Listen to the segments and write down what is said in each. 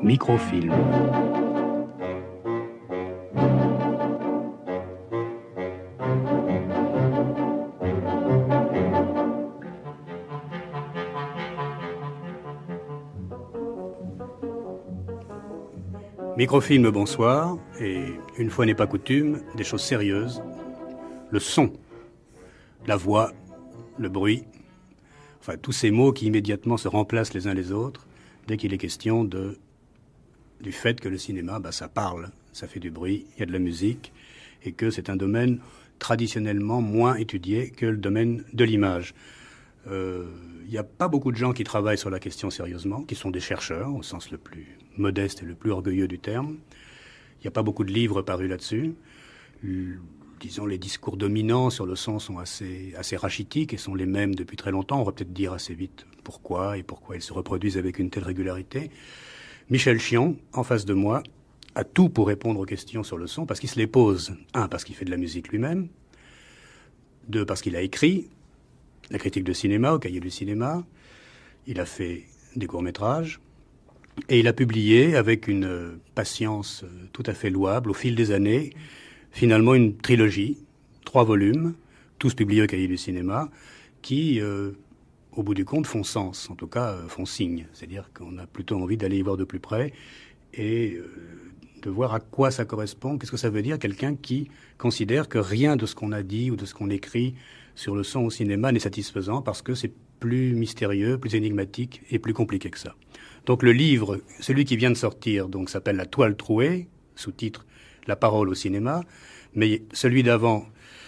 Microfilm. Microfilm, bonsoir, et une fois n'est pas coutume, des choses sérieuses. Le son, la voix, le bruit, enfin tous ces mots qui immédiatement se remplacent les uns les autres dès qu'il est question du fait que le cinéma, ça parle, ça fait du bruit, il y a de la musique, et que c'est un domaine traditionnellement moins étudié que le domaine de l'image. Il n'y a pas beaucoup de gens qui travaillent sur la question sérieusement, qui sont des chercheurs, au sens le plus modeste et le plus orgueilleux du terme. Il n'y a pas beaucoup de livres parus là-dessus. Disons, les discours dominants sur le son sont assez rachitiques et sont les mêmes depuis très longtemps. On va peut-être dire assez vite pourquoi ils se reproduisent avec une telle régularité. Michel Chion, en face de moi, a tout pour répondre aux questions sur le son, parce qu'il se les pose. 1, parce qu'il fait de la musique lui-même. 2, parce qu'il a écrit la critique de cinéma au Cahier du cinéma. Il a fait des courts-métrages. Et il a publié, avec une patience tout à fait louable, au fil des années, finalement une trilogie, 3 volumes, tous publiés au Cahier du cinéma, qui, au bout du compte, font sens, en tout cas font signe. C'est-à-dire qu'on a plutôt envie d'aller y voir de plus près et de voir à quoi ça correspond, qu'est-ce que ça veut dire, quelqu'un qui considère que rien de ce qu'on a dit ou de ce qu'on écrit sur le son au cinéma n'est satisfaisant parce que c'est plus mystérieux, plus énigmatique et plus compliqué que ça. Donc le livre, celui qui vient de sortir, donc s'appelle La Toile trouée, sous-titre La parole au cinéma, mais celui d'avant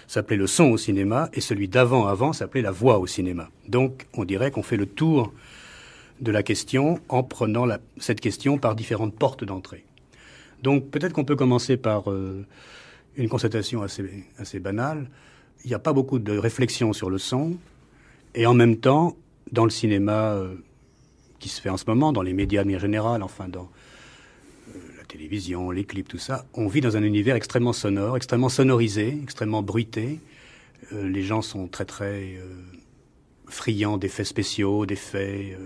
s'appelait Le son au cinéma et celui d'avant s'appelait La voix au cinéma. Donc on dirait qu'on fait le tour de la question en prenant cette question par différentes portes d'entrée. Donc peut-être qu'on peut commencer par une constatation assez banale. Il n'y a pas beaucoup de réflexion sur le son et en même temps, dans le cinéma qui se fait en ce moment, dans les médias de manière générale, enfin dans la télévision, les clips, tout ça, on vit dans un univers extrêmement sonore, extrêmement sonorisé, extrêmement bruité. Les gens sont très friands d'effets spéciaux, d'effets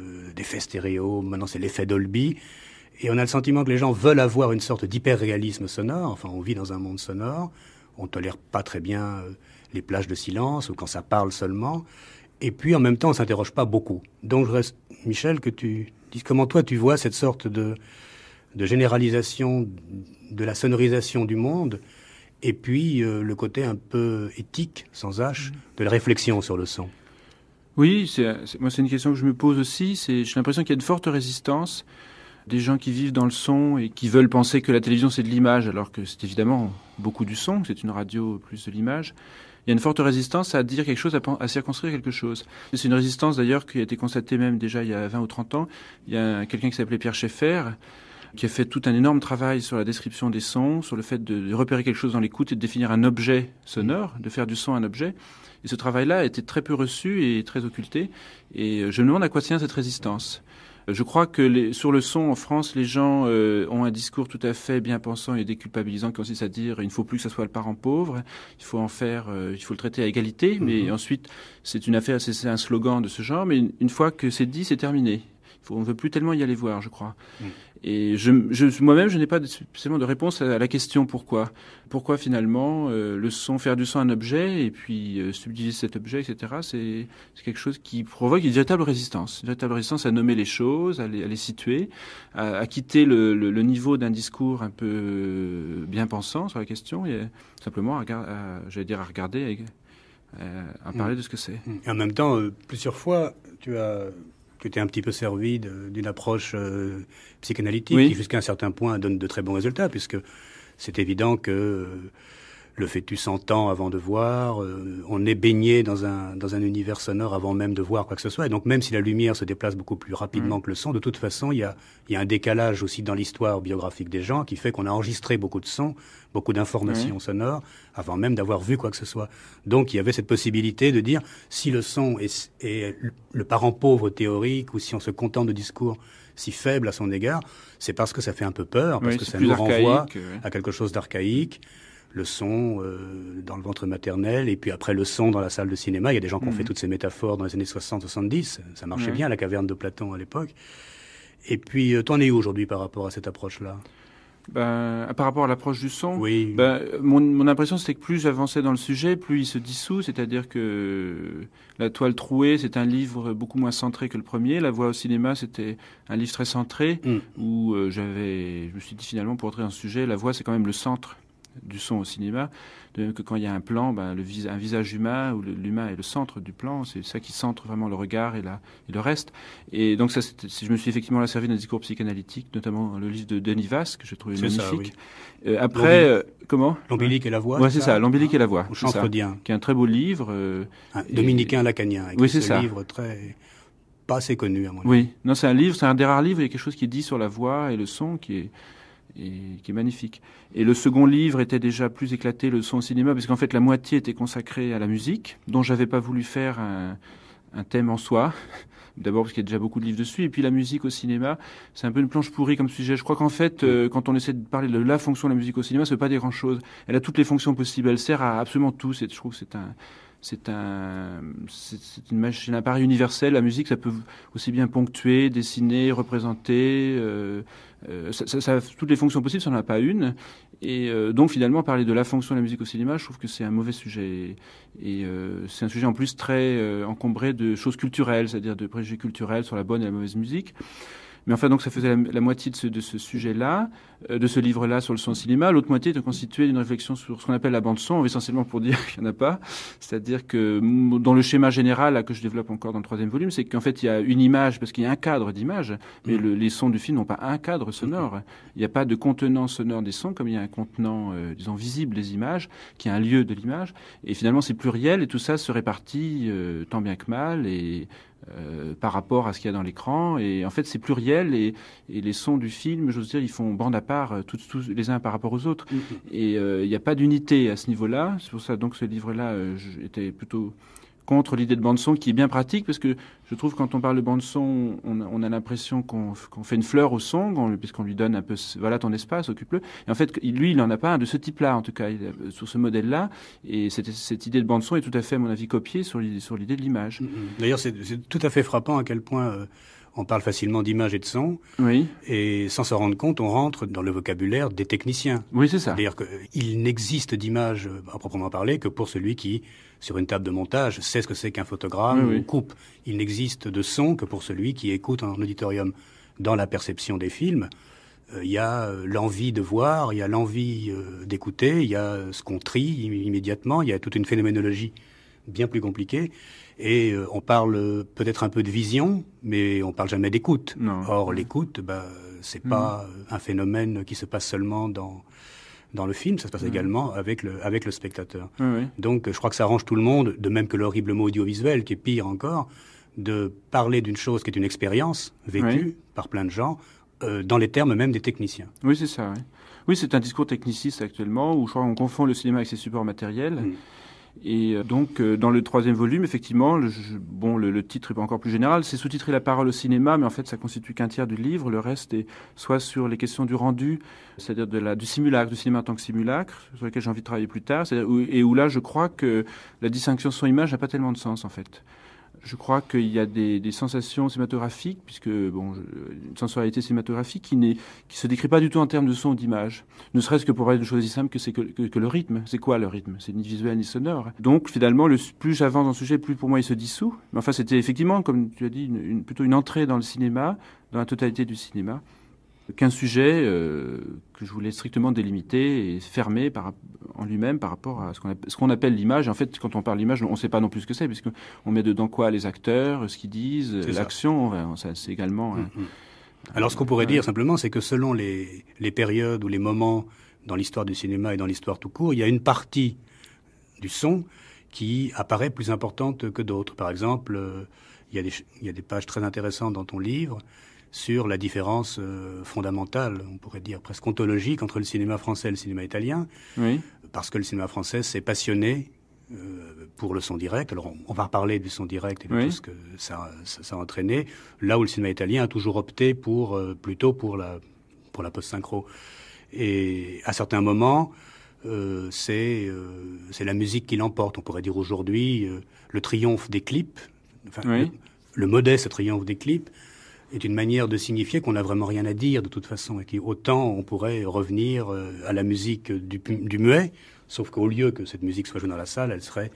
stéréo. Maintenant, c'est l'effet Dolby. Et on a le sentiment que les gens veulent avoir une sorte d'hyper-réalisme sonore. Enfin, on vit dans un monde sonore. On tolère pas très bien les plages de silence ou quand ça parle seulement. Et puis, en même temps, on s'interroge pas beaucoup. Donc, je reste, Michel, que tu dises comment toi tu vois cette sorte de généralisation de la sonorisation du monde et puis le côté un peu éthique, sans H, de la réflexion sur le son. Oui, moi c'est une question que je me pose aussi. J'ai l'impression qu'il y a une forte résistance des gens qui vivent dans le son et qui veulent penser que la télévision c'est de l'image, alors que c'est évidemment beaucoup du son, que c'est une radio plus de l'image. Il y a une forte résistance à dire quelque chose, à circonscrire quelque chose. C'est une résistance d'ailleurs qui a été constatée même déjà il y a 20 ou 30 ans. Il y a quelqu'un qui s'appelait Pierre Schaeffer qui a fait tout un énorme travail sur la description des sons, sur le fait de repérer quelque chose dans l'écoute et de définir un objet sonore, de faire du son un objet. Et ce travail-là a été très peu reçu et très occulté. Et je me demande à quoi tient cette résistance. Je crois que sur le son en France, les gens ont un discours tout à fait bien pensant et déculpabilisant qui consiste à dire il ne faut plus que ça soit le parent pauvre, il faut le traiter à égalité. Mais ensuite, c'est un slogan de ce genre. Mais une fois que c'est dit, c'est terminé. On ne veut plus tellement y aller voir, je crois. Et moi-même, je n'ai pas spécialement de réponse à la question pourquoi. Pourquoi finalement faire du son un objet et puis subdiviser cet objet, etc. C'est quelque chose qui provoque une véritable résistance à nommer les choses, à les situer, à quitter le niveau d'un discours un peu bien pensant sur la question et simplement à regarder, à parler de ce que c'est. Et en même temps, plusieurs fois, tu t'es un petit peu servi d'une approche psychanalytique qui, jusqu'à un certain point, donne de très bons résultats, puisque c'est évident que le fœtus s'entend avant de voir, on est baigné dans un univers sonore avant même de voir quoi que ce soit. Et donc même si la lumière se déplace beaucoup plus rapidement que le son, de toute façon, il y a un décalage aussi dans l'histoire biographique des gens qui fait qu'on a enregistré beaucoup de sons, beaucoup d'informations sonores avant même d'avoir vu quoi que ce soit. Donc il y avait cette possibilité de dire si le son est le parent pauvre théorique ou si on se contente de discours si faibles à son égard, c'est parce que ça fait un peu peur, parce que ça nous renvoie à quelque chose d'archaïque. Le son dans le ventre maternel et puis après le son dans la salle de cinéma. Il y a des gens qui ont fait toutes ces métaphores dans les années 60-70. Ça marchait bien, la caverne de Platon à l'époque. Et puis, t'en es où aujourd'hui par rapport à cette approche-là? Par rapport à l'approche du son, Oui. mon impression c'était que plus j'avançais dans le sujet, plus il se dissout, c'est-à-dire que La Toile trouée, c'est un livre beaucoup moins centré que le premier. La Voix au cinéma, c'était un livre très centré, où je me suis dit finalement, pour entrer dans le sujet, la voix c'est quand même le centre du son au cinéma, de même que quand il y a un plan, un visage humain, où l'humain est le centre du plan, c'est ça qui centre vraiment le regard et le reste. Et donc ça, je me suis effectivement là servi d'un discours psychanalytique, notamment le livre de Denis Vasse, que j'ai trouvé magnifique. Ça, oui. Après, comment? L'Ombilique et la Voix. Ouais, c'est ça, L'Ombilique et la Voix. Au Champfreudien. Qui est un très beau livre. Dominicain lacanien. Oui, c'est ça. Un livre pas assez connu, à mon avis. Oui, non, c'est un des rares livres, il y a quelque chose qui est dit sur la voix et le son qui est magnifique. Et le second livre était déjà plus éclaté, le son au cinéma, parce qu'en fait la moitié était consacrée à la musique, dont j'avais pas voulu faire un thème en soi. D'abord parce qu'il y a déjà beaucoup de livres dessus, et puis la musique au cinéma, c'est un peu une planche pourrie comme sujet. Je crois qu'en fait, quand on essaie de parler de la fonction de la musique au cinéma, ça veut pas dire grand-chose. Elle a toutes les fonctions possibles, elle sert à absolument tout. Je trouve que c'est une machine, un appareil universel. La musique, ça peut aussi bien ponctuer, dessiner, représenter. Ça a toutes les fonctions possibles, ça n'en a pas une. Et donc finalement, parler de la fonction de la musique au cinéma, je trouve que c'est un mauvais sujet. Et c'est un sujet en plus très encombré de choses culturelles, c'est-à-dire de préjugés culturels sur la bonne et la mauvaise musique. Mais enfin, donc ça faisait la moitié de ce sujet-là, de ce livre-là sur le son au cinéma. L'autre moitié était constituée d'une réflexion sur ce qu'on appelle la bande-son, essentiellement pour dire qu'il n'y en a pas. C'est-à-dire que dans le schéma général là, que je développe encore dans le 3e volume, c'est qu'en fait, il y a une image, parce qu'il y a un cadre d'image, mais les sons du film n'ont pas un cadre sonore. Il n'y a pas de contenant sonore des sons, comme il y a un contenant, disons, visible des images, qui est un lieu de l'image. Et finalement, c'est pluriel, et tout ça se répartit tant bien que mal, et par rapport à ce qu'il y a dans l'écran. Et en fait, c'est pluriel, et les sons du film, j'ose dire, ils font bande à part, tous les uns par rapport aux autres. Et il n'y a pas d'unité à ce niveau-là. C'est pour ça, donc, ce livre-là, j'étais plutôt contre l'idée de bande-son, qui est bien pratique, parce que je trouve quand on parle de bande-son, on a l'impression qu'on fait une fleur au son, puisqu'on lui donne un peu, voilà ton espace, occupe-le. Et en fait, lui, il n'en a pas un de ce type-là, en tout cas, sur ce modèle-là. Et cette idée de bande-son est tout à fait, à mon avis, copiée sur l'idée de l'image. D'ailleurs, c'est tout à fait frappant à quel point on parle facilement d'image et de son. Oui. Et sans s'en rendre compte, on rentre dans le vocabulaire des techniciens. Oui, c'est ça. C'est-à-dire qu'il n'existe d'image à proprement parler que pour celui qui, sur une table de montage, sait ce que c'est qu'un photogramme ou coupe. Il n'existe de son que pour celui qui écoute en auditorium. Dans la perception des films, il y a l'envie de voir, il y a l'envie d'écouter, il y a ce qu'on trie immédiatement, il y a toute une phénoménologie bien plus compliquée. Et on parle peut-être un peu de vision, mais on parle jamais d'écoute. Or, l'écoute, c'est pas un phénomène qui se passe seulement dans le film, ça se passe également avec le spectateur. Donc, je crois que ça arrange tout le monde, de même que l'horrible mot audiovisuel, qui est pire encore, de parler d'une chose qui est une expérience vécue par plein de gens, dans les termes même des techniciens. Oui, c'est ça. Oui, c'est un discours techniciste actuellement, où je crois qu'on confond le cinéma avec ses supports matériels. Et donc, dans le 3e volume, effectivement, le titre est encore plus général. C'est sous-titré La parole au cinéma, mais en fait, ça constitue qu'un tiers du livre. Le reste est soit sur les questions du rendu, c'est-à-dire du simulacre, du cinéma en tant que simulacre, sur lequel j'ai envie de travailler plus tard, et où là, je crois que la distinction son-image n'a pas tellement de sens, en fait. Je crois qu'il y a des sensations cinématographiques, puisque une sensorialité cinématographique qui se décrit pas du tout en termes de son ou d'image. Ne serait-ce que pour parler d'une chose aussi simple que le rythme. C'est quoi le rythme? C'est ni visuel ni sonore. Donc finalement, plus j'avance dans le sujet, plus pour moi il se dissout. Mais enfin, c'était effectivement, comme tu as dit, plutôt une entrée dans le cinéma, dans la totalité du cinéma, qu'un sujet que je voulais strictement délimiter et fermer en lui-même par rapport à ce qu'on appelle l'image. En fait, quand on parle d'image, on ne sait pas non plus ce que c'est, puisqu'on met dedans quoi? Les acteurs, ce qu'ils disent, l'action, ça, c'est également... Alors, ce qu'on pourrait dire simplement, c'est que selon les périodes ou les moments dans l'histoire du cinéma et dans l'histoire tout court, il y a une partie du son qui apparaît plus importante que d'autres. Par exemple, il y a des pages très intéressantes dans ton livre sur la différence fondamentale, on pourrait dire presque ontologique, entre le cinéma français et le cinéma italien. Oui. Parce que le cinéma français s'est passionné pour le son direct. Alors on va reparler du son direct et de tout ce que ça a entraîné. Là où le cinéma italien a toujours opté plutôt pour la post-synchro. Et à certains moments, c'est la musique qui l'emporte. On pourrait dire aujourd'hui le triomphe des clips, le modeste triomphe des clips, est une manière de signifier qu'on n'a vraiment rien à dire de toute façon, et qu'autant on pourrait revenir à la musique du muet, sauf qu'au lieu que cette musique soit jouée dans la salle, elle serait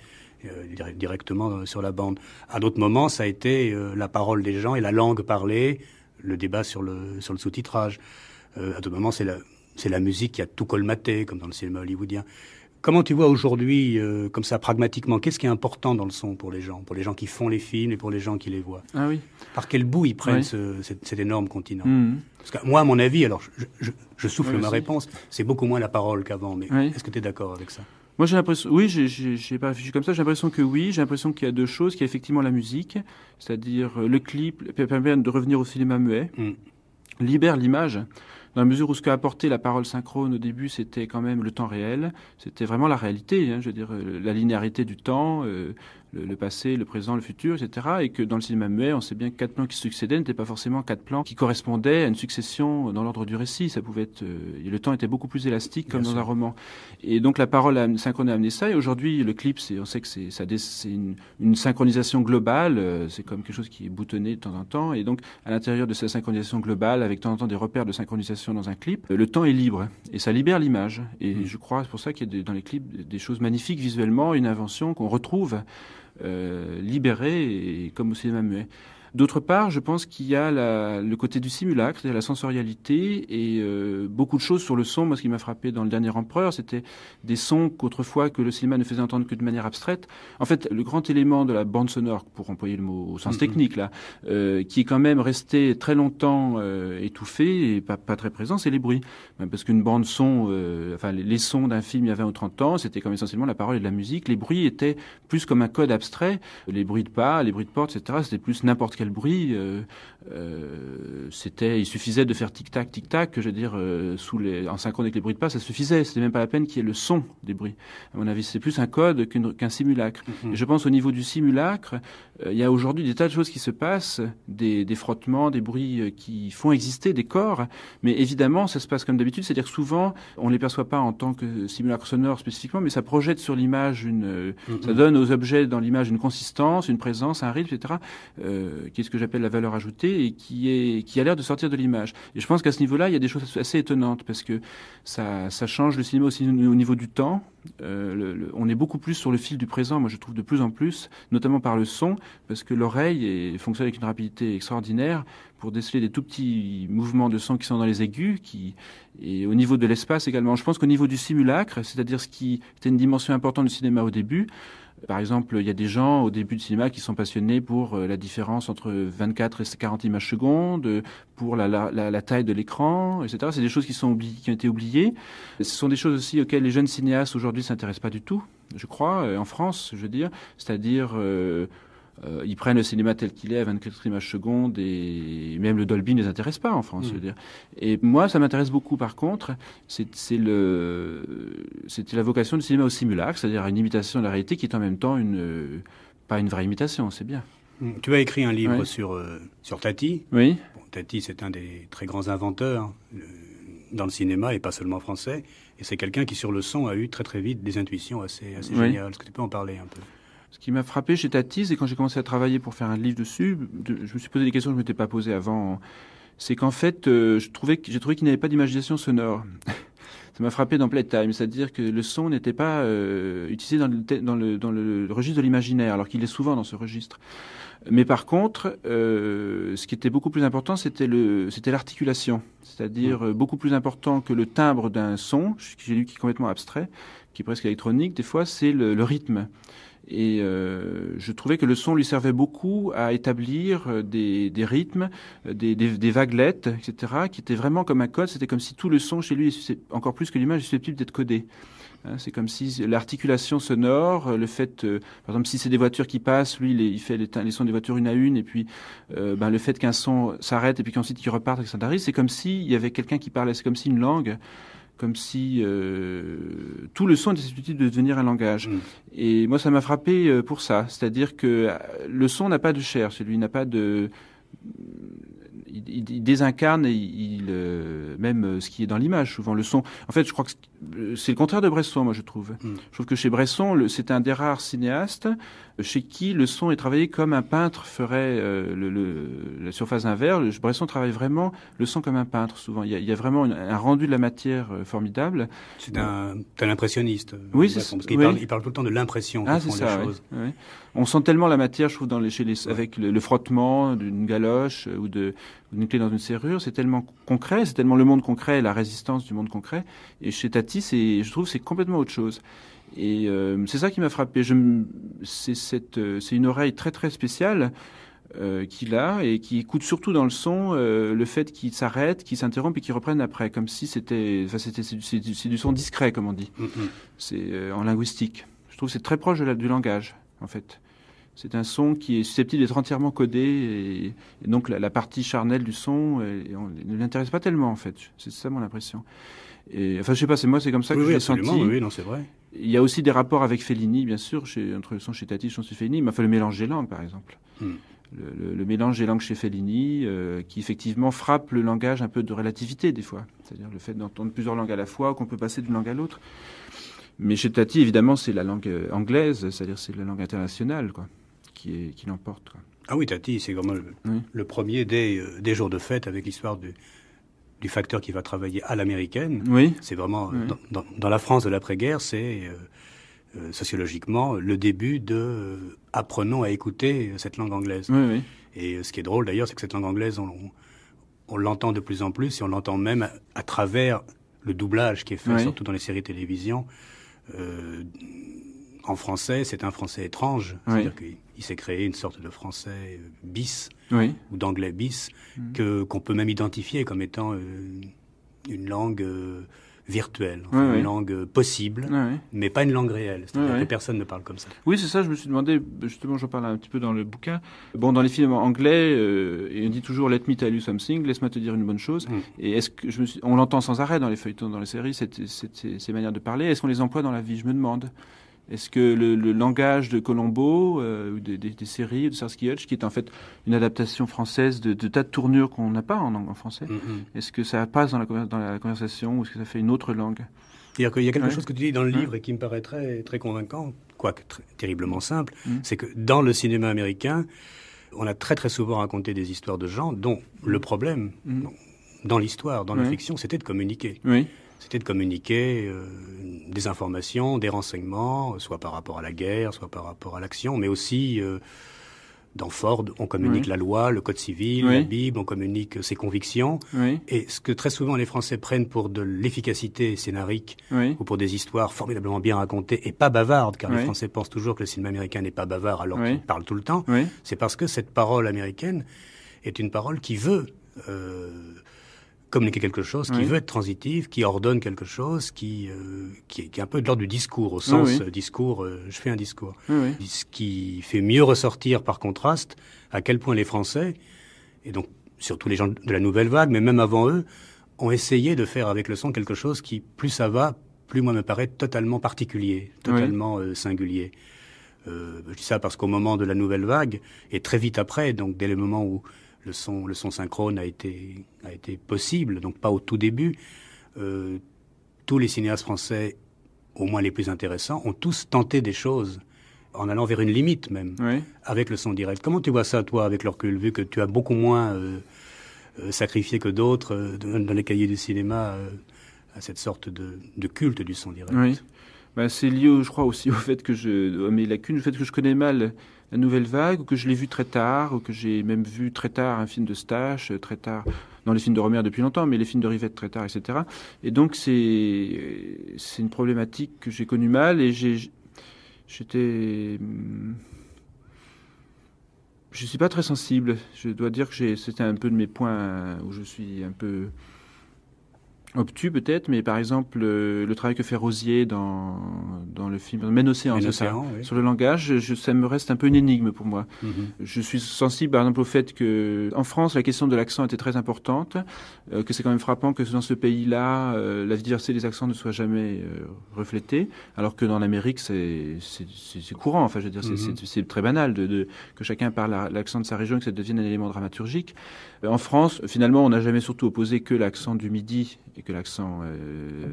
directement sur la bande. À d'autres moments, ça a été la parole des gens et la langue parlée, le débat sur le sous-titrage. À d'autres moments, c'est la musique qui a tout colmaté, comme dans le cinéma hollywoodien. Comment tu vois aujourd'hui, comme ça, pragmatiquement, qu'est-ce qui est important dans le son pour les gens qui font les films et pour les gens qui les voient? Ah oui. Par quel bout ils prennent cet énorme continent? Parce que moi, à mon avis, alors je souffle ma réponse, c'est beaucoup moins la parole qu'avant, mais est-ce que tu es d'accord avec ça? Moi, j'ai l'impression, oui, j'ai pas réfléchi comme ça, j'ai l'impression que oui, j'ai l'impression qu'il y a deux choses, qu'il y a effectivement la musique, c'est-à-dire le clip permet de revenir au cinéma muet, libère l'image, dans la mesure où ce qu'a apporté la parole synchrone au début, c'était quand même le temps réel, c'était vraiment la réalité, je veux dire, la linéarité du temps, le passé, le présent, le futur, etc. Et que dans le cinéma muet, on sait bien que 4 plans qui succédaient n'étaient pas forcément 4 plans qui correspondaient à une succession dans l'ordre du récit. Ça pouvait être, le temps était beaucoup plus élastique comme dans un roman. Et donc la parole synchrone a amené ça. Et aujourd'hui, le clip, on sait que c'est une synchronisation globale. C'est comme quelque chose qui est boutonné de temps en temps. Et donc, à l'intérieur de cette synchronisation globale, avec de temps en temps des repères de synchronisation dans un clip, le temps est libre. Et ça libère l'image. Et je crois, c'est pour ça qu'il y a dans les clips des choses magnifiques visuellement, une invention qu'on retrouve libéré, et comme au cinéma muet. D'autre part, je pense qu'il y a le côté du simulacre, c'est-à-dire la sensorialité et beaucoup de choses sur le son. Moi, ce qui m'a frappé dans Le Dernier Empereur, c'était des sons qu'autrefois que le cinéma ne faisait entendre que de manière abstraite. En fait, le grand élément de la bande sonore, pour employer le mot au sens technique, là, qui est quand même resté très longtemps étouffé et pas très présent, c'est les bruits. Parce qu'une bande son, les sons d'un film il y a 20 ou 30 ans, c'était comme essentiellement la parole et de la musique. Les bruits étaient plus comme un code abstrait. Les bruits de pas, les bruits de porte, etc., c'était plus n'importe quel bruit, il suffisait de faire tic-tac, tic-tac, je veux dire, en synchrone avec les bruits de pas, ça suffisait. C'était même pas la peine qu'il y ait le son des bruits. À mon avis, c'est plus un code qu'un simulacre. Et je pense au niveau du simulacre, il y a aujourd'hui des tas de choses qui se passent, des frottements, des bruits qui font exister des corps, mais évidemment, ça se passe comme d'habitude, c'est-à-dire que souvent, on les perçoit pas en tant que simulacre sonore spécifiquement, mais ça projette sur l'image ça donne aux objets dans l'image une consistance, une présence, un rythme, etc., qui est ce que j'appelle la valeur ajoutée et qui a l'air de sortir de l'image. Et je pense qu'à ce niveau-là, il y a des choses assez étonnantes parce que ça change le cinéma aussi au niveau du temps. On est beaucoup plus sur le fil du présent, moi je trouve de plus en plus, notamment par le son, parce que l'oreille fonctionne avec une rapidité extraordinaire pour déceler des tout petits mouvements de son qui sont dans les aigus, et au niveau de l'espace également. Je pense qu'au niveau du simulacre, c'est-à-dire ce qui était une dimension importante du cinéma au début, par exemple, il y a des gens au début du cinéma qui sont passionnés pour la différence entre 24 et 40 images secondes, pour la taille de l'écran, etc. C'est des choses qui ont été oubliées. Ce sont des choses aussi auxquelles les jeunes cinéastes aujourd'hui ne s'intéressent pas du tout, je crois, en France, je veux dire. C'est-à-dire, ils prennent le cinéma tel qu'il est à 24 images secondes et même le Dolby ne les intéresse pas en France, je veux dire. Et moi, ça m'intéresse beaucoup par contre. C'était la vocation du cinéma au simulacre, c'est-à-dire une imitation de la réalité qui est en même temps pas une vraie imitation, c'est bien. Tu as écrit un livre sur Tati. Oui. Bon, Tati, c'est un des très grands inventeurs dans le cinéma et pas seulement français. Et c'est quelqu'un qui, sur le son, a eu très très vite des intuitions assez géniales. Est-ce que tu peux en parler un peu? Ce qui m'a frappé chez Tati, c'est quand j'ai commencé à travailler pour faire un livre dessus, je me suis posé des questions que je ne m'étais pas posées avant. C'est qu'en fait, j'ai trouvé qu'il n'avait pas d'imagination sonore. Ça m'a frappé dans Playtime, c'est-à-dire que le son n'était pas utilisé dans le registre de l'imaginaire, alors qu'il est souvent dans ce registre. Mais par contre, ce qui était beaucoup plus important, c'était l'articulation, c'est-à-dire beaucoup plus important que le timbre d'un son, que j'ai lu qui est complètement abstrait, qui est presque électronique. Des fois, c'est le rythme. Et je trouvais que le son lui servait beaucoup à établir des rythmes, des vaguelettes, etc., qui étaient vraiment comme un code. C'était comme si tout le son chez lui, encore plus que l'image, est susceptible d'être codé. C'est comme si l'articulation sonore, le fait, par exemple, si c'est des voitures qui passent, lui, il fait les sons des voitures une à une, et puis le fait qu'un son s'arrête et puis qu'ensuite qu'il reparte et que ça arrive, c'est comme s'il y avait quelqu'un qui parlait. C'est comme si une langue, comme si tout le son était susceptible de devenir un langage. Et moi, ça m'a frappé pour ça. C'est-à-dire que le son n'a pas de chair, celui n'a pas de... il désincarne même ce qui est dans l'image, souvent le son. En fait, je crois que c'est le contraire de Bresson, moi je trouve. Je trouve que chez Bresson, c'est un des rares cinéastes chez qui le son est travaillé comme un peintre ferait la surface d'un verre. Bresson travaille vraiment le son comme un peintre, souvent. Il y a vraiment un rendu de la matière formidable. C'est un impressionniste. Oui, Bresson, parce qu'il parle tout le temps de l'impression que font les choses. Oui. On sent tellement la matière, je trouve, avec le frottement d'une galoche ou d'une clé dans une serrure. C'est tellement concret, c'est tellement le monde concret, la résistance du monde concret. Et chez Tati, je trouve, c'est complètement autre chose. Et c'est ça qui m'a frappé. C'est une oreille très très spéciale qu'il a et qui écoute surtout dans le son le fait qu'il s'arrête, qu'il s'interrompt et qu'il reprenne après, comme si c'est du son discret, comme on dit. C'est en linguistique. Je trouve que c'est très proche du langage, en fait. C'est un son qui est susceptible d'être entièrement codé et donc la partie charnelle du son ne l'intéresse pas tellement, en fait. C'est ça mon impression. Et, enfin, je sais pas, c'est comme ça que je l'ai senti. Oui, non, c'est vrai. Il y a aussi des rapports avec Fellini, bien sûr, entre le son chez Tati et le son chez Fellini. Il m'a fait le mélange des langues, par exemple. Le mélange des langues chez Fellini, qui effectivement frappe le langage un peu de relativité, des fois. C'est-à-dire le fait d'entendre plusieurs langues à la fois, qu'on peut passer d'une langue à l'autre. Mais chez Tati, évidemment, c'est la langue anglaise, c'est-à-dire c'est la langue internationale, quoi, qui l'emporte, quoi. Ah oui, Tati, c'est vraiment le premier des jours de fête avec l'histoire du facteur qui va travailler à l'américaine. Oui. C'est vraiment, dans la France de l'après-guerre, c'est sociologiquement le début de apprenons à écouter cette langue anglaise. Oui. Et ce qui est drôle d'ailleurs, c'est que cette langue anglaise, on l'entend de plus en plus et on l'entend même à travers le doublage qui est fait, surtout dans les séries télévision. En français, c'est un français étrange. C'est-à-dire qu'il s'est créé une sorte de français bis ou d'anglais bis qu'on peut même identifier comme étant une langue virtuelle, une langue possible, mais pas une langue réelle. C'est-à-dire que personne ne parle comme ça. Oui, c'est ça, je me suis demandé, justement, j'en parle un petit peu dans le bouquin. Bon, dans les films anglais, et on dit toujours « let me tell you something », laisse-moi te dire une bonne chose. Et est-ce que on l'entend sans arrêt dans les feuilletons, dans les séries, ces manières de parler. Est-ce qu'on les emploie dans la vie? Je me demande. Est-ce que le langage de Colombo, ou des séries de Starsky Hutch, qui est en fait une adaptation française de tas de tournures qu'on n'a pas en français, est-ce que ça passe dans la conversation ou est-ce que ça fait une autre langue? C'est-à-dire qu'il y a quelque chose que tu dis dans le livre et qui me paraît très, très convaincant, quoique terriblement simple, c'est que dans le cinéma américain, on a très très souvent raconté des histoires de gens dont le problème, dans l'histoire, dans la fiction, c'était de communiquer. C'était de communiquer des informations, des renseignements, soit par rapport à la guerre, soit par rapport à l'action, mais aussi dans Ford, on communique la loi, le code civil, la Bible, on communique ses convictions. Et ce que très souvent les Français prennent pour de l'efficacité scénarique ou pour des histoires formidablement bien racontées et pas bavardes, car les Français pensent toujours que le cinéma américain n'est pas bavard alors qu'il parle tout le temps, c'est parce que cette parole américaine est une parole qui veut communiquer quelque chose, qui veut être transitive, qui ordonne quelque chose, qui est un peu de l'ordre du discours, au sens discours, je fais un discours. Ce qui fait mieux ressortir par contraste à quel point les Français, et donc surtout les gens de la nouvelle vague, mais même avant eux, ont essayé de faire avec le son quelque chose qui, plus ça va, plus moi me paraît totalement particulier, totalement singulier. Je dis ça parce qu'au moment de la nouvelle vague, et très vite après, donc dès le moment où le son synchrone a été possible, donc pas au tout début. Tous les cinéastes français, au moins les plus intéressants, ont tous tenté des choses en allant vers une limite même, avec le son direct. Comment tu vois ça, toi, avec le recul, vu que tu as beaucoup moins sacrifié que d'autres dans les cahiers du cinéma à cette sorte de culte du son direct? C'est lié, je crois, aussi au fait que mes lacunes, au fait que je connais mal la nouvelle vague, ou que je l'ai vu très tard, ou que j'ai même vu très tard un film de Stache, très tard, dans les films de Romer depuis longtemps, mais les films de Rivette très tard, etc. Et donc c'est une problématique que j'ai connue mal, et je suis pas très sensible. Je dois dire que c'était un peu de mes points où je suis un peu obtus peut-être, mais par exemple le travail que fait Rosier dans le film Mène-Océan, oui. Sur le langage, ça me reste un peu une énigme pour moi. Mm-hmm. Je suis sensible par exemple au fait que en France la question de l'accent était très importante, que c'est quand même frappant que dans ce pays-là la diversité des accents ne soit jamais reflétée, alors que dans l'Amérique c'est courant. Enfin, je veux dire, c'est très banal que chacun parle l'accent de sa région et que ça devienne un élément dramaturgique. En France, finalement, on n'a jamais surtout opposé que l'accent du Midi et que l'accent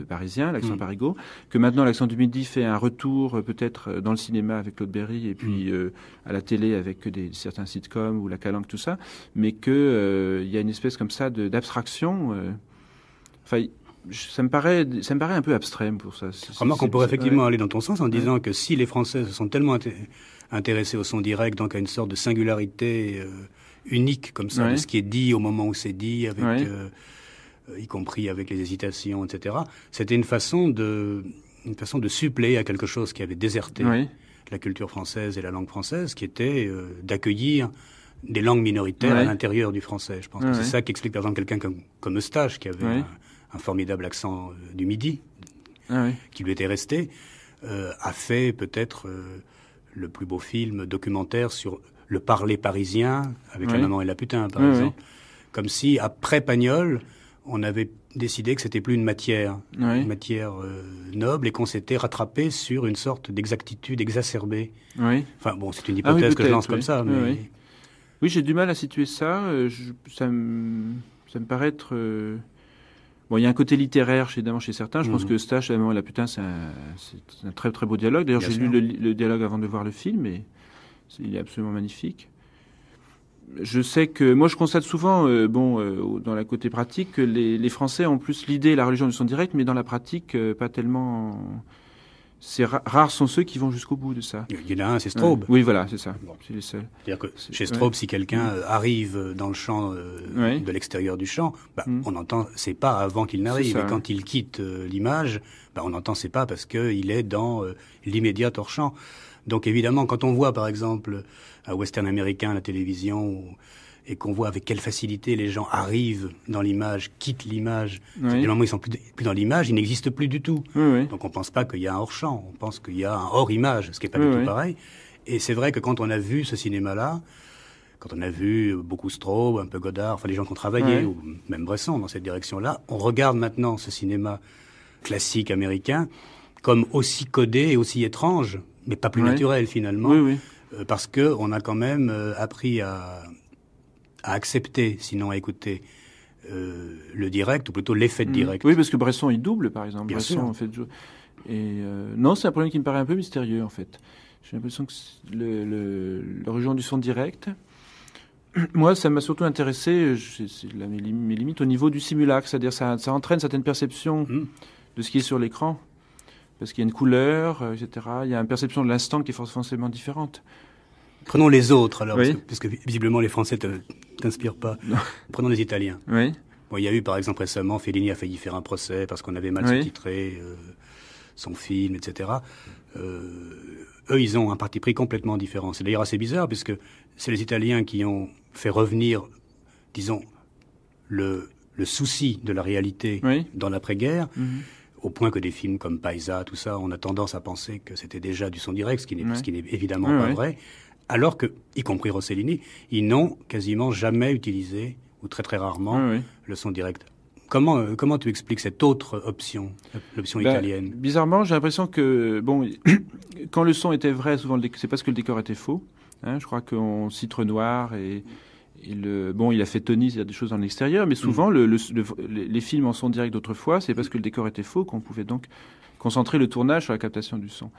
parisien, l'accent parigot, que maintenant l'accent du Midi fait un retour peut-être dans le cinéma avec Claude Berry et puis à la télé avec certains sitcoms ou la Calanque, tout ça, mais que y a une espèce comme ça d'abstraction. Enfin, ça me paraît un peu abstrait pour ça. Remarque qu'on pourrait effectivement aller dans ton sens en disant que si les Français se sont tellement intéressés au son direct, donc à une sorte de singularité unique comme ça, de ce qui est dit au moment où c'est dit, avec y compris avec les hésitations, etc. C'était une façon de suppléer à quelque chose qui avait déserté la culture française et la langue française, qui était d'accueillir des langues minoritaires à l'intérieur du français. Je pense que c'est ça qui explique par exemple quelqu'un comme Eustache, qui avait un formidable accent du Midi, qui lui était resté, a fait peut-être le plus beau film documentaire sur le parler parisien, avec La maman et la putain, par exemple. Comme si, après Pagnol, on avait décidé que c'était plus une matière noble et qu'on s'était rattrapé sur une sorte d'exactitude exacerbée. Enfin, bon, c'est une hypothèse que je lance comme ça, mais... Oui, j'ai du mal à situer ça. Ça me paraît être... Bon, il y a un côté littéraire évidemment chez certains. Je pense que Eustache, La maman et la putain, c'est un très très beau dialogue. D'ailleurs, j'ai lu le dialogue avant de voir le film et il est absolument magnifique. Je sais que moi je constate souvent, dans la côté pratique, que les Français ont plus l'idée et la religion du son direct, mais dans la pratique, pas tellement. C'est rares sont ceux qui vont jusqu'au bout de ça. Il y en a un, c'est Straub. Oui, voilà, c'est ça. Bon. C'est les seuls. C'est-à-dire que chez Straub, si quelqu'un arrive dans le champ de l'extérieur du champ, on entend ses pas avant qu'il n'arrive. Et quand il quitte l'image, on entend ses pas parce qu'il est dans l'immédiat hors champ. Donc évidemment, quand on voit par exemple un western américain à la télévision et qu'on voit avec quelle facilité les gens arrivent dans l'image, quittent l'image, dès le moment où ils sont plus dans l'image, ils n'existent plus du tout. Donc on pense pas qu'il y a un hors-champ, on pense qu'il y a un hors-image, ce qui n'est pas du tout pareil. Et c'est vrai que quand on a vu ce cinéma-là, quand on a vu beaucoup Straub, un peu Godard, enfin les gens qui ont travaillé, ou même Bresson dans cette direction-là, on regarde maintenant ce cinéma classique américain comme aussi codé et aussi étrange, mais pas plus naturel finalement, parce que on a quand même appris à accepter, sinon à écouter le direct, ou plutôt l'effet de direct. Oui, parce que Bresson il double par exemple. Bien Bresson sûr. en fait. Et non, c'est un problème qui me paraît un peu mystérieux en fait. J'ai l'impression que l'origine du son direct. Moi, ça m'a surtout intéressé, c'est là mes limites au niveau du simulacre, c'est-à-dire ça entraîne certaines perceptions de ce qui est sur l'écran. Parce qu'il y a une couleur, etc. Il y a une perception de l'instant qui est forcément différente. Prenons les autres, alors, parce que visiblement les Français ne t'inspirent pas. Non. Prenons les Italiens. Bon, il y a eu, par exemple, récemment, Fellini a failli faire un procès parce qu'on avait mal sous-titré son film, etc. Eux, ils ont un parti pris complètement différent. C'est d'ailleurs assez bizarre, puisque c'est les Italiens qui ont fait revenir, disons, le souci de la réalité dans l'après-guerre, au point que des films comme Paisa, tout ça, on a tendance à penser que c'était déjà du son direct, ce qui n'est évidemment pas vrai, alors que, y compris Rossellini, ils n'ont quasiment jamais utilisé, ou très très rarement, le son direct. Comment tu expliques cette autre option, l'option italienne? Bizarrement, j'ai l'impression que, quand le son était vrai, souvent c'est parce que le décor était faux. Je crois qu'on cite Renoir et il a fait Tony, c'est-à-dire des choses dans l'extérieur, mais souvent les films en son direct d'autrefois, c'est parce que le décor était faux qu'on pouvait donc concentrer le tournage sur la captation du son,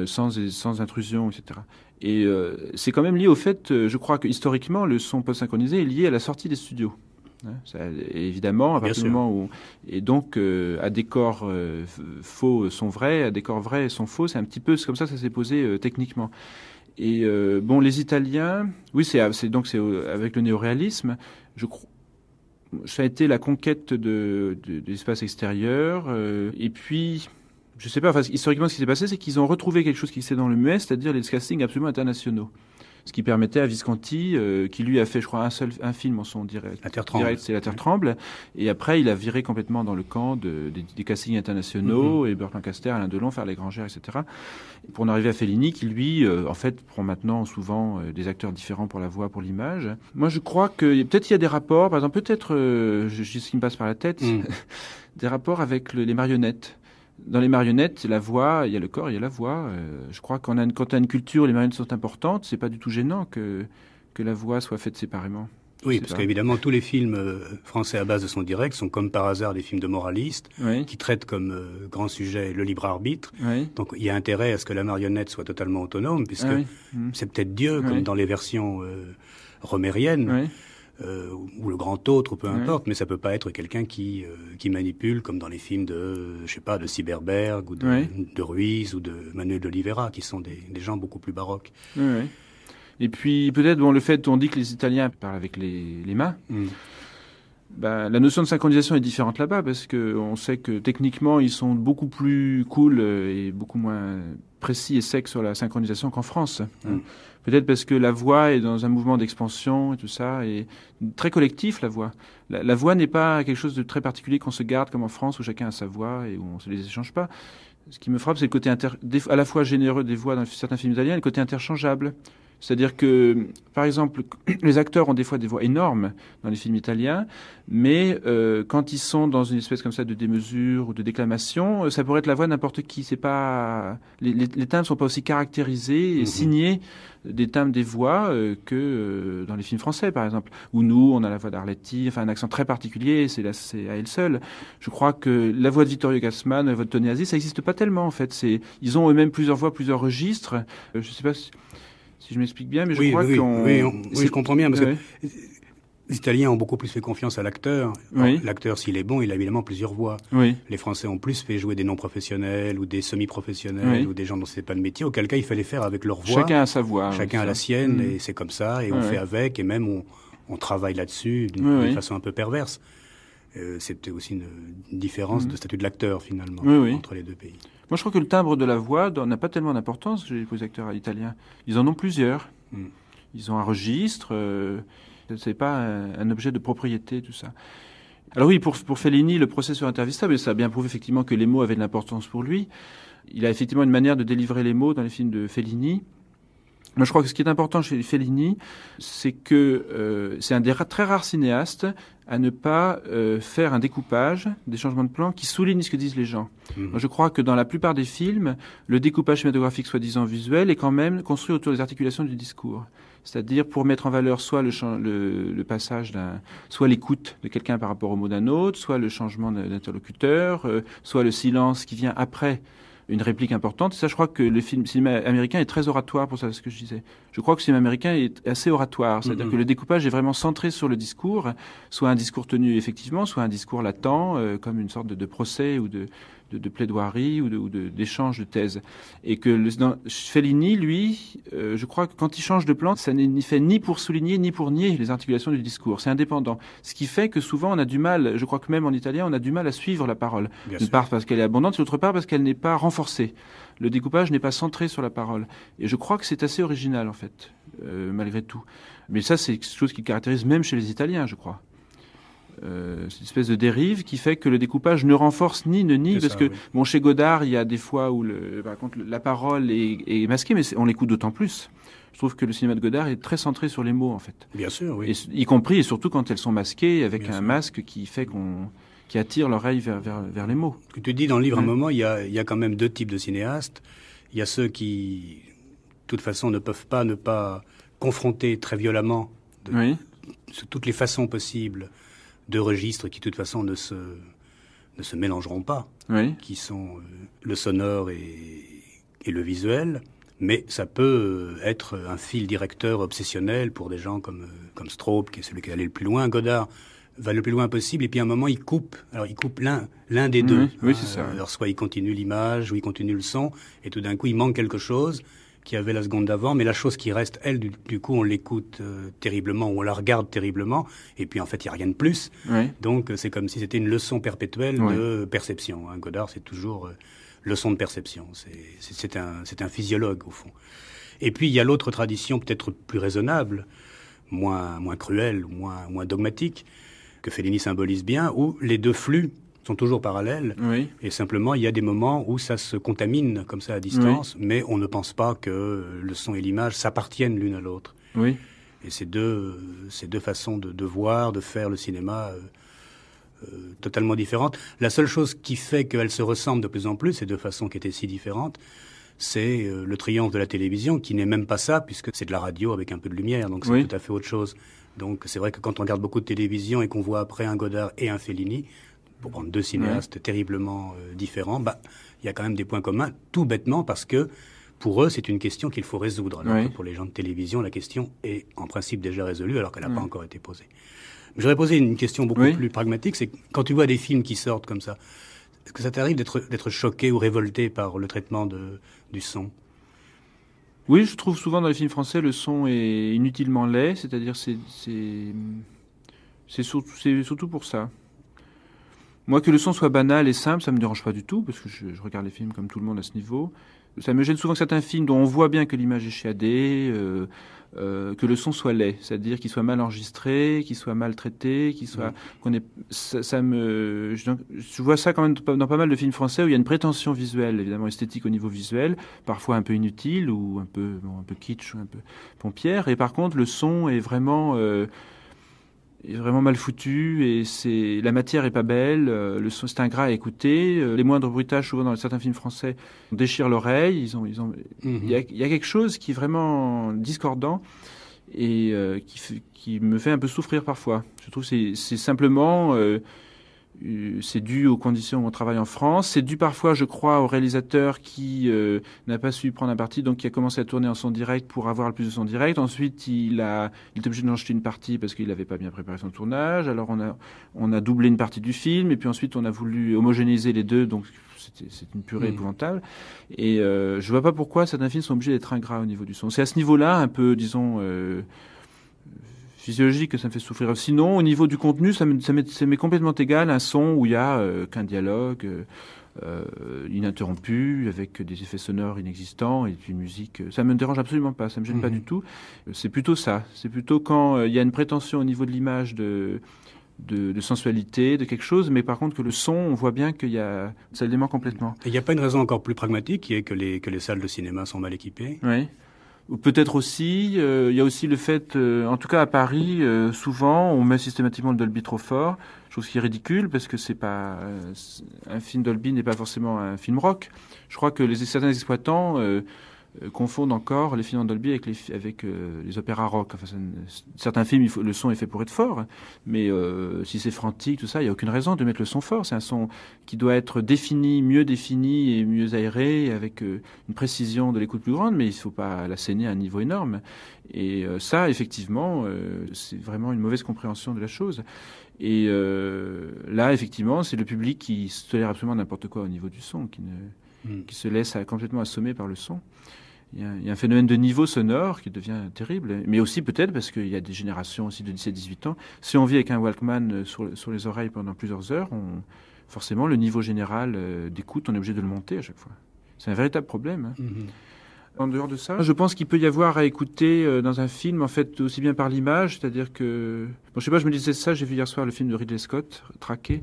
sans intrusion, etc. Et c'est quand même lié au fait, je crois que historiquement, le son post-synchronisé est lié à la sortie des studios. Évidemment, à partir du moment où... Et donc, à décor faux sont vrais, à décor vrai sont faux, c'est un petit peu comme ça s'est posé techniquement. Et les Italiens, c'est avec le néoréalisme, je crois, ça a été la conquête de l'espace extérieur. Et puis, je sais pas, historiquement, ce qui s'est passé, c'est qu'ils ont retrouvé quelque chose qui existait dans le muet, c'est-à-dire les castings absolument internationaux. ce qui permettait à Visconti, qui lui a fait, je crois, un film en son direct. La Terre tremble. C'est La Terre tremble. Et après, il a viré complètement dans le camp des castings internationaux, et Burt Lancaster, Alain Delon, faire les Grangères, etc. Pour en arriver à Fellini, qui lui, en fait, prend maintenant souvent des acteurs différents pour la voix, pour l'image. Moi, je crois que peut-être il y a des rapports, par exemple, peut-être, je dis ce qui me passe par la tête, des rapports avec les marionnettes. Dans les marionnettes, la voix, il y a le corps, il y a la voix. Je crois quand on a une culture où les marionnettes sont importantes, c'est pas du tout gênant que la voix soit faite séparément. Oui, parce qu'évidemment, tous les films français à base de son direct sont comme par hasard des films de moralistes qui traitent comme grand sujet le libre arbitre. Oui. Donc il y a intérêt à ce que la marionnette soit totalement autonome, puisque c'est peut-être Dieu, comme dans les versions romériennes. Ou le grand autre, peu importe, mais ça peut pas être quelqu'un qui manipule comme dans les films de Cyberberg ou de Ruiz ou de Manuel de Oliveira, qui sont des gens beaucoup plus baroques. Et puis peut-être le fait on dit que les Italiens parlent avec les mains. La notion de synchronisation est différente là-bas parce que on sait que techniquement ils sont beaucoup plus cool et beaucoup moins précis et secs sur la synchronisation qu'en France. Peut-être parce que la voix est dans un mouvement d'expansion et tout ça, et très collectif la voix. La voix n'est pas quelque chose de très particulier qu'on se garde comme en France où chacun a sa voix et où on se les échange pas. Ce qui me frappe, c'est le côté à la fois généreux des voix dans certains films italiens et le côté interchangeable. C'est-à-dire que, par exemple, les acteurs ont des fois des voix énormes dans les films italiens, mais quand ils sont dans une espèce comme ça de démesure ou de déclamation, ça pourrait être la voix de n'importe qui. C'est pas les timbres ne sont pas aussi caractérisés et signés des timbres des voix que dans les films français, par exemple, où nous, on a la voix d'Arletty, enfin un accent très particulier, c'est à elle seule. Je crois que la voix de Vittorio Gassman, la voix de Tony Aziz, ça n'existe pas tellement en fait. Ils ont eux-mêmes plusieurs voix, plusieurs registres. Je sais pas si je m'explique bien, mais je crois qu'on... Oui, je comprends bien, parce que les Italiens ont beaucoup plus fait confiance à l'acteur. L'acteur, s'il est bon, il a évidemment plusieurs voix. Les Français ont plus fait jouer des non-professionnels ou des semi-professionnels ou des gens dont c'est pas le métier, auquel cas il fallait faire avec leur voix. Chacun a sa voix. Chacun a la sienne, et c'est comme ça, et on fait avec, et même on travaille là-dessus d'une façon un peu perverse. C'est peut-être aussi une différence de statut de l'acteur, finalement, entre les deux pays. Moi, je crois que le timbre de la voix n'a pas tellement d'importance chez les acteurs italiens. Ils en ont plusieurs. Ils ont un registre. C'est pas un objet de propriété, tout ça. Alors oui, pour Fellini, le procès sur Intervista, mais ça a bien prouvé effectivement que les mots avaient de l'importance pour lui. Il a effectivement une manière de délivrer les mots dans les films de Fellini. Moi, je crois que ce qui est important chez Fellini, c'est que c'est un des très rares cinéastes à ne pas faire un découpage, des changements de plan qui soulignent ce que disent les gens. Moi, je crois que dans la plupart des films, le découpage cinématographique soi-disant visuel est quand même construit autour des articulations du discours. C'est-à-dire pour mettre en valeur soit le passage soit l'écoute de quelqu'un par rapport au mot d'un autre, soit le changement d'interlocuteur, soit le silence qui vient après une réplique importante. Et ça, je crois que le cinéma américain est très oratoire pour ça, c'est ce que je disais. Je crois que le cinéma américain est assez oratoire. C'est-à-dire que le découpage est vraiment centré sur le discours, soit un discours tenu effectivement, soit un discours latent, comme une sorte de procès ou de plaidoirie ou d'échange de thèses. Et que Fellini, lui, je crois que quand il change de plan, ça n'est fait ni pour souligner ni pour nier les articulations du discours. C'est indépendant. Ce qui fait que souvent on a du mal, je crois que même en italien, on a du mal à suivre la parole. D'une part parce qu'elle est abondante, d'autre part parce qu'elle n'est pas renforcée. Le découpage n'est pas centré sur la parole. Et je crois que c'est assez original, en fait, malgré tout. Mais ça, c'est quelque chose qui caractérise même chez les Italiens, je crois. C'est une espèce de dérive qui fait que le découpage ne renforce ni ne nie, parce que chez Godard, il y a des fois où par contre la parole est masquée, mais on l'écoute d'autant plus. Je trouve que le cinéma de Godard est très centré sur les mots, en fait. Bien sûr, oui. Y compris et surtout quand elles sont masquées avec un masque qui fait qui attire l'oreille vers les mots. Ce que tu dis dans le livre, à un moment, il y a quand même deux types de cinéastes. Il y a ceux qui, de toute façon, ne peuvent pas ne pas confronter très violemment sous toutes les façons possibles deux registres qui, de toute façon, ne se mélangeront pas, qui sont le sonore et le visuel. Mais ça peut être un fil directeur obsessionnel pour des gens comme Straub, qui est celui qui est allé le plus loin. Godard va le plus loin possible, et puis à un moment, il coupe. Alors, il coupe l'un des deux. Oui, c'est ça. Alors, soit il continue l'image, ou il continue le son, et tout d'un coup, il manque quelque chose qui avait la seconde d'avant, mais la chose qui reste, elle, du coup, on l'écoute terriblement, ou on la regarde terriblement, et puis en fait, il n'y a rien de plus. Donc, c'est comme si c'était une leçon perpétuelle de perception. Godard, c'est toujours leçon de perception. C'est un physiologue, au fond. Et puis il y a l'autre tradition peut-être plus raisonnable, moins cruelle, moins dogmatique, que Fellini symbolise bien, où les deux flux sont toujours parallèles, Oui. et simplement il y a des moments où ça se contamine comme ça à distance, mais on ne pense pas que le son et l'image s'appartiennent l'une à l'autre. Oui. Et ces deux façons de voir, de faire le cinéma totalement différentes. La seule chose qui fait qu'elles se ressemblent de plus en plus, ces deux façons qui étaient si différentes, c'est le triomphe de la télévision, qui n'est même pas ça, puisque c'est de la radio avec un peu de lumière, donc c'est Oui. tout à fait autre chose. Donc c'est vrai que quand on regarde beaucoup de télévision et qu'on voit après un Godard et un Fellini, pour prendre deux cinéastes terriblement différents, il y a quand même des points communs, tout bêtement parce que pour eux, c'est une question qu'il faut résoudre. Alors que pour les gens de télévision, la question est en principe déjà résolue, alors qu'elle n'a pas encore été posée. Je voudrais poser une question beaucoup plus pragmatique, c'est quand tu vois des films qui sortent comme ça, est-ce que ça t'arrive d'être choqué ou révolté par le traitement du son? Oui, je trouve souvent dans les films français, le son est inutilement laid, c'est-à-dire c'est surtout pour ça. Moi, que le son soit banal et simple, ça me dérange pas du tout, parce que je regarde les films comme tout le monde à ce niveau. Ça me gêne souvent que certains films dont on voit bien que l'image est chiadée, que le son soit laid, c'est-à-dire qu'il soit mal enregistré, qu'il soit mal traité, qu'il soit je vois ça quand même dans pas mal de films français où il y a une prétention visuelle, évidemment esthétique au niveau visuel, parfois un peu inutile ou un peu kitsch ou un peu pompière, et par contre le son est vraiment mal foutu et la matière est pas belle, le son c'est ingrat à écouter, les moindres bruitages souvent dans certains films français déchirent l'oreille, il y a quelque chose qui est vraiment discordant et qui me fait un peu souffrir parfois. Je trouve que c'est simplement c'est dû aux conditions où on travaille en France. C'est dû parfois, je crois, au réalisateur qui n'a pas su prendre un parti, donc qui a commencé à tourner en son direct pour avoir le plus de son direct. Ensuite, il était obligé d'en jeter une partie parce qu'il n'avait pas bien préparé son tournage. Alors, on a doublé une partie du film, et puis ensuite, on a voulu homogénéiser les deux, donc c'est une purée épouvantable. Et je vois pas pourquoi certains films sont obligés d'être ingrats au niveau du son. C'est à ce niveau-là, un peu, disons... physiologique que ça me fait souffrir. Sinon, au niveau du contenu, ça m'est complètement égal un son où il y a qu'un dialogue ininterrompu avec des effets sonores inexistants et une musique. Ça me dérange absolument pas, ça me gêne pas du tout. C'est plutôt ça. C'est plutôt quand il y a une prétention au niveau de l'image de sensualité, de quelque chose, mais par contre que le son, on voit bien ça le dément complètement. Et il n'y a pas une raison encore plus pragmatique qui est que les salles de cinéma sont mal équipées? Oui. Ou peut-être aussi, il y a aussi le fait, en tout cas à Paris, souvent on met systématiquement le Dolby trop fort, chose qui est ridicule parce que c'est pas un film Dolby n'est pas forcément un film rock. Je crois que certains exploitants confondent encore les films en Dolby avec les opéras rock. Enfin, certains films, le son est fait pour être fort, mais si c'est frantique, tout ça, il n'y a aucune raison de mettre le son fort. C'est un son qui doit être mieux défini et mieux aéré, avec une précision de l'écoute plus grande, mais il ne faut pas l'asséner à un niveau énorme. Et ça, effectivement, c'est vraiment une mauvaise compréhension de la chose. Et là, effectivement, c'est le public qui se tolère absolument n'importe quoi au niveau du son, qui se laisse complètement assommer par le son. Il y a un phénomène de niveau sonore qui devient terrible, mais aussi peut-être parce qu'il y a des générations aussi de 17-18 ans. Si on vit avec un Walkman sur les oreilles pendant plusieurs heures, forcément le niveau général d'écoute, on est obligé de le monter à chaque fois. C'est un véritable problème. En dehors de ça, je pense qu'il peut y avoir à écouter dans un film, en fait, aussi bien par l'image, c'est-à-dire que... Bon, je sais pas, je me disais ça, j'ai vu hier soir le film de Ridley Scott, Traqué,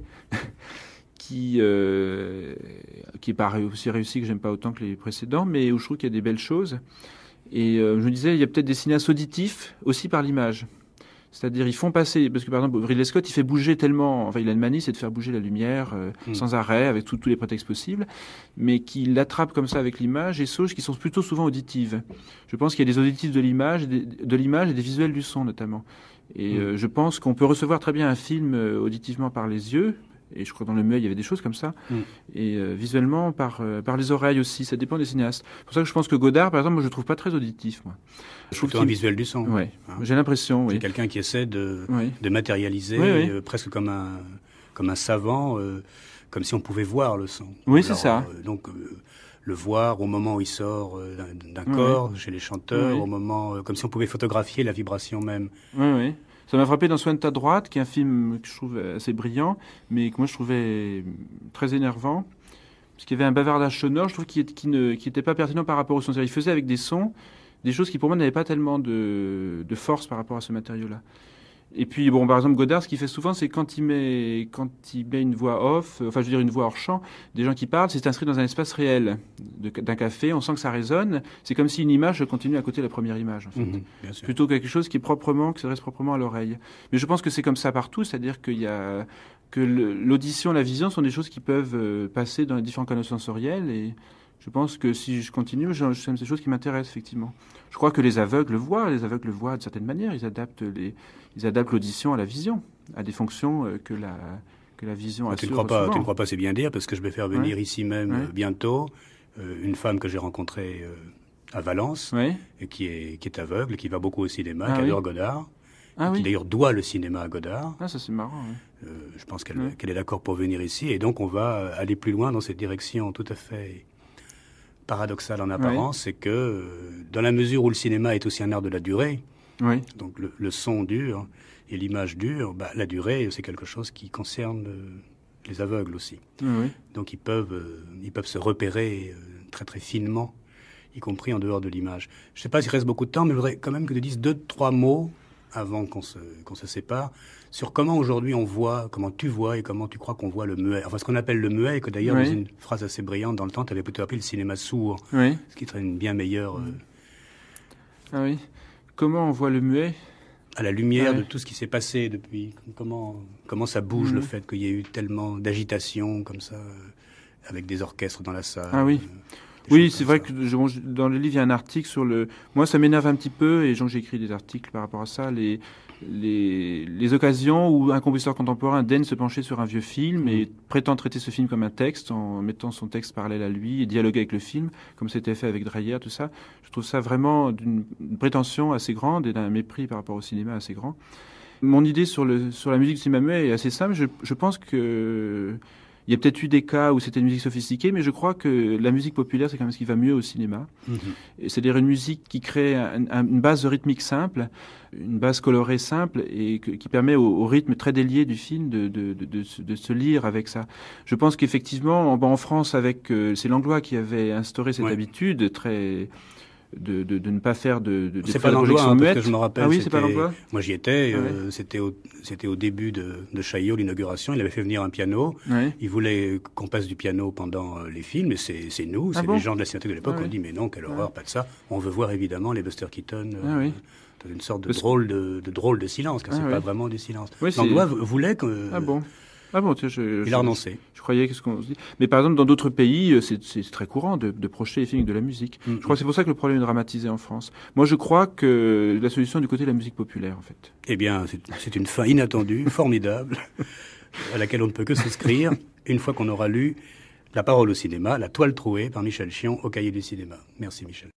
qui est pas aussi réussi, que j'aime pas autant que les précédents, mais où je trouve qu'il y a des belles choses. Et je me disais, il y a peut-être des cinéastes auditifs aussi par l'image. C'est-à-dire, ils font passer, parce que par exemple, Ridley Scott, il fait bouger tellement, enfin, il a une manie, c'est de faire bouger la lumière sans arrêt, avec tous les prétextes possibles, mais qu'il l'attrape comme ça avec l'image, et choses qui sont plutôt souvent auditives. Je pense qu'il y a des auditifs de l'image, et des visuels du son, notamment. Et je pense qu'on peut recevoir très bien un film auditivement par les yeux, et je crois que dans le muet, il y avait des choses comme ça. Et visuellement, par les oreilles aussi. Ça dépend des cinéastes. C'est pour ça que je pense que Godard, par exemple, moi, je le trouve pas très auditif, moi. Je trouve un visuel du son. Ouais. J'ai l'impression, oui. C'est quelqu'un qui essaie de matérialiser, presque comme un savant, comme si on pouvait voir le son. Oui, alors, c'est ça. Donc, le voir au moment où il sort d'un corps, chez les chanteurs, au moment, comme si on pouvait photographier la vibration même. Oui, oui. Ça m'a frappé dans Soin de ta droite, qui est un film que je trouve assez brillant, mais que moi je trouvais très énervant, parce qu'il y avait un bavardage sonore, je trouve qui n'était pas pertinent par rapport au son. Il faisait avec des sons, des choses qui pour moi n'avaient pas tellement de force par rapport à ce matériau-là. Et puis, bon, par exemple, Godard, ce qu'il fait souvent, c'est quand il met une voix off, enfin, je veux dire, une voix hors champ, des gens qui parlent, c'est inscrit dans un espace réel d'un café, on sent que ça résonne. C'est comme si une image continue à côté de la première image, en fait. Bien sûr. Plutôt quelque chose qui s'adresse proprement à l'oreille. Mais je pense que c'est comme ça partout, c'est-à-dire que l'audition, la vision sont des choses qui peuvent passer dans les différents canaux sensoriels et je pense que si je continue, c'est des choses qui m'intéressent, effectivement. Je crois que les aveugles le voient de certaine manière. Ils adaptent l'audition à la vision, à des fonctions que la vision assure. Tu ne crois pas, c'est bien dire, parce que je vais faire venir ici même bientôt une femme que j'ai rencontrée à Valence, et qui est aveugle, qui va beaucoup au cinéma, qui adore Godard, qui d'ailleurs doit le cinéma à Godard. Ah, ça c'est marrant. Je pense qu'elle est d'accord pour venir ici, et donc on va aller plus loin dans cette direction tout à fait paradoxal en apparence, c'est que dans la mesure où le cinéma est aussi un art de la durée, donc le son dure et l'image dure, la durée c'est quelque chose qui concerne les aveugles aussi. Donc ils peuvent se repérer très très finement, y compris en dehors de l'image. Je ne sais pas s'il reste beaucoup de temps, mais je voudrais quand même que tu dises 2-3 mots avant qu'on se sépare, sur comment aujourd'hui on voit, comment tu vois et comment tu crois qu'on voit le muet. Enfin, ce qu'on appelle le muet, et que d'ailleurs, dans une phrase assez brillante dans le temps, tu avais plutôt appelé le cinéma sourd, ce qui serait une bien meilleure... Ah oui. Comment on voit le muet ? À la lumière de tout ce qui s'est passé depuis, comment ça bouge le fait qu'il y ait eu tellement d'agitation comme ça, avec des orchestres dans la salle. Ah oui. Oui, c'est vrai que dans le livre, il y a un article sur le... Moi, ça m'énerve un petit peu, et j'ai écrit des articles par rapport à ça, les occasions où un compositeur contemporain daigne se pencher sur un vieux film et prétend traiter ce film comme un texte, en mettant son texte parallèle à lui et dialoguer avec le film, comme c'était fait avec Dreyer, tout ça. Je trouve ça vraiment d'une prétention assez grande et d'un mépris par rapport au cinéma assez grand. Mon idée sur la musique du cinéma muet est assez simple. Je pense que... Il y a peut-être eu des cas où c'était une musique sophistiquée, mais je crois que la musique populaire, c'est quand même ce qui va mieux au cinéma. C'est-à-dire une musique qui crée une base rythmique simple, une base colorée simple, et qui permet au rythme très délié du film de se lire avec ça. Je pense qu'effectivement, en France, c'est Langlois qui avait instauré cette habitude très... De ne pas faire de c'est pas Langlois, parce que je me rappelle. Ah oui, c'est pas Langlois. Moi, j'y étais. C'était au début de Chaillot, l'inauguration. Il avait fait venir un piano. Il voulait qu'on passe du piano pendant les films. Et c'est nous, les gens de la Cinémathèque de l'époque, qui ont dit mais non, quelle horreur, pas de ça. On veut voir évidemment les Buster Keaton dans une sorte de drôle de silence, car c'est pas vraiment du silence. Langlois voulait que. Ah bon, il a renoncé. Je croyais qu'est-ce qu'on se dit. Mais par exemple, dans d'autres pays, c'est très courant de projeter les films avec de la musique. Je crois que c'est pour ça que le problème est dramatisé en France. Moi, je crois que la solution est du côté de la musique populaire, en fait. Eh bien, c'est une fin inattendue, formidable, à laquelle on ne peut que souscrire, une fois qu'on aura lu La parole au cinéma, La toile trouée par Michel Chion au Cahier du cinéma. Merci Michel.